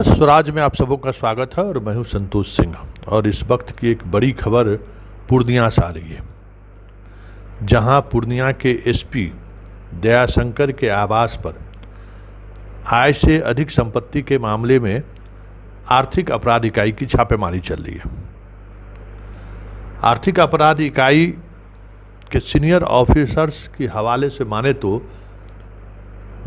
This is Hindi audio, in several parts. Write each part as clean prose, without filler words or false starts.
स्वराज में आप सबों का स्वागत है और मैं हूं संतोष सिंह। और इस वक्त की एक बड़ी खबर पूर्णिया से आ रही है, जहां पूर्णिया के एसपी दयाशंकर के आवास पर आय से अधिक संपत्ति के मामले में आर्थिक अपराध इकाई की छापेमारी चल रही है। आर्थिक अपराध इकाई के सीनियर ऑफिसर्स के हवाले से माने तो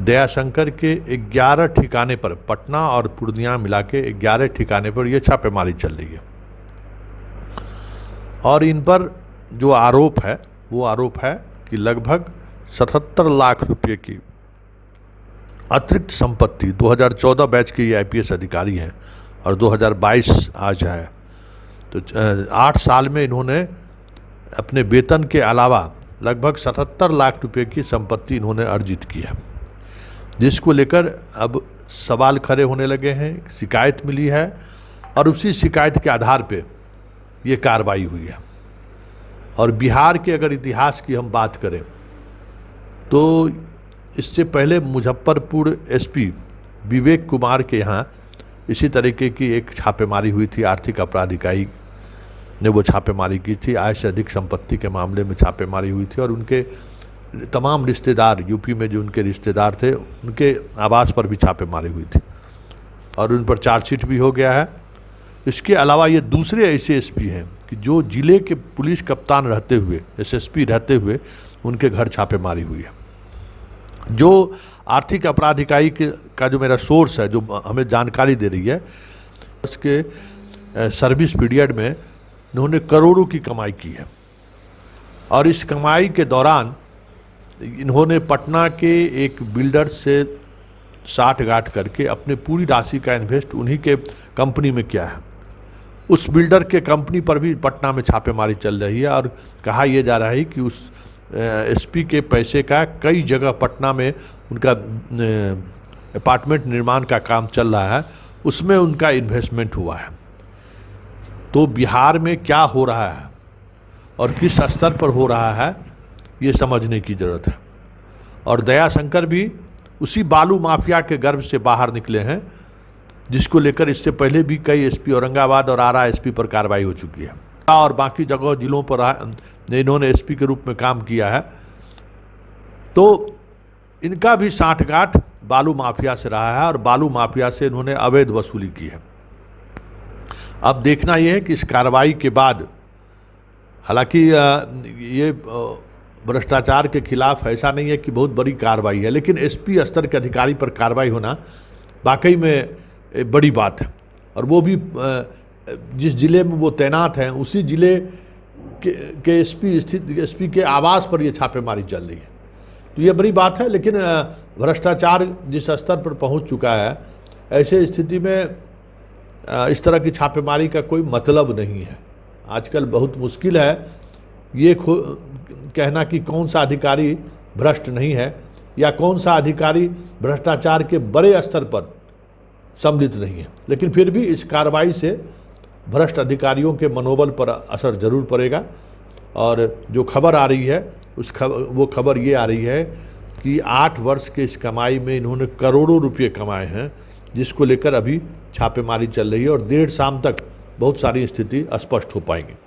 दयाशंकर के 11 ठिकाने पर, पटना और पूर्णिया मिला के 11 ठिकाने पर यह छापेमारी चल रही है। और इन पर जो आरोप है वो आरोप है कि लगभग 77 लाख रुपए की अतिरिक्त संपत्ति, 2014 बैच के ये आईपीएस अधिकारी हैं और 2022 आज है, तो 8 साल में इन्होंने अपने वेतन के अलावा लगभग 77 लाख रुपए की संपत्ति इन्होंने अर्जित की है, जिसको लेकर अब सवाल खड़े होने लगे हैं। शिकायत मिली है और उसी शिकायत के आधार पे ये कार्रवाई हुई है। और बिहार के अगर इतिहास की हम बात करें तो इससे पहले मुजफ्फरपुर एसपी विवेक कुमार के यहाँ इसी तरीके की एक छापेमारी हुई थी। आर्थिक अपराध इकाई ने वो छापेमारी की थी, आय से अधिक संपत्ति के मामले में छापेमारी हुई थी और उनके तमाम रिश्तेदार, यूपी में जो उनके रिश्तेदार थे, उनके आवास पर भी छापेमारी हुई थी और उन पर चार्जशीट भी हो गया है। इसके अलावा ये दूसरे ऐसे एसपी हैं कि जो जिले के पुलिस कप्तान रहते हुए, एसएसपी रहते हुए, उनके घर छापेमारी हुई है। जो आर्थिक अपराध इकाई का जो मेरा सोर्स है, जो हमें जानकारी दे रही है, उसके सर्विस पीरियड में इन्होंने करोड़ों की कमाई की है। और इस कमाई के दौरान इन्होंने पटना के एक बिल्डर से साठ-गांठ करके अपने पूरी राशि का इन्वेस्ट उन्हीं के कंपनी में किया है। उस बिल्डर के कंपनी पर भी पटना में छापेमारी चल रही है और कहा यह जा रहा है कि उस एसपी के पैसे का कई जगह पटना में उनका अपार्टमेंट निर्माण का काम चल रहा है, उसमें उनका इन्वेस्टमेंट हुआ है। तो बिहार में क्या हो रहा है और किस स्तर पर हो रहा है, ये समझने की ज़रूरत है। और दयाशंकर भी उसी बालू माफिया के गर्भ से बाहर निकले हैं, जिसको लेकर इससे पहले भी कई एसपी औरंगाबाद और आरा एसपी पर कार्रवाई हो चुकी है और बाकी जगह जिलों पर इन्होंने एसपी के रूप में काम किया है। तो इनका भी साठ-गांठ बालू माफिया से रहा है और बालू माफिया से इन्होंने अवैध वसूली की है। अब देखना यह है कि इस कार्रवाई के बाद, हालांकि ये भ्रष्टाचार के खिलाफ ऐसा नहीं है कि बहुत बड़ी कार्रवाई है, लेकिन एसपी स्तर के अधिकारी पर कार्रवाई होना वाकई में बड़ी बात है। और वो भी जिस जिले में वो तैनात हैं उसी जिले के एसपी के आवास पर ये छापेमारी चल रही है, तो ये बड़ी बात है। लेकिन भ्रष्टाचार जिस स्तर पर पहुंच चुका है, ऐसे स्थिति में इस तरह की छापेमारी का कोई मतलब नहीं है। आजकल बहुत मुश्किल है ये कहना कि कौन सा अधिकारी भ्रष्ट नहीं है या कौन सा अधिकारी भ्रष्टाचार के बड़े स्तर पर सम्मिलित नहीं है। लेकिन फिर भी इस कार्रवाई से भ्रष्ट अधिकारियों के मनोबल पर असर जरूर पड़ेगा। और जो खबर आ रही है वो खबर ये आ रही है कि 8 वर्ष के इस कमाई में इन्होंने करोड़ों रुपये कमाए हैं, जिसको लेकर अभी छापेमारी चल रही है और देर शाम तक बहुत सारी स्थिति स्पष्ट हो पाएंगी।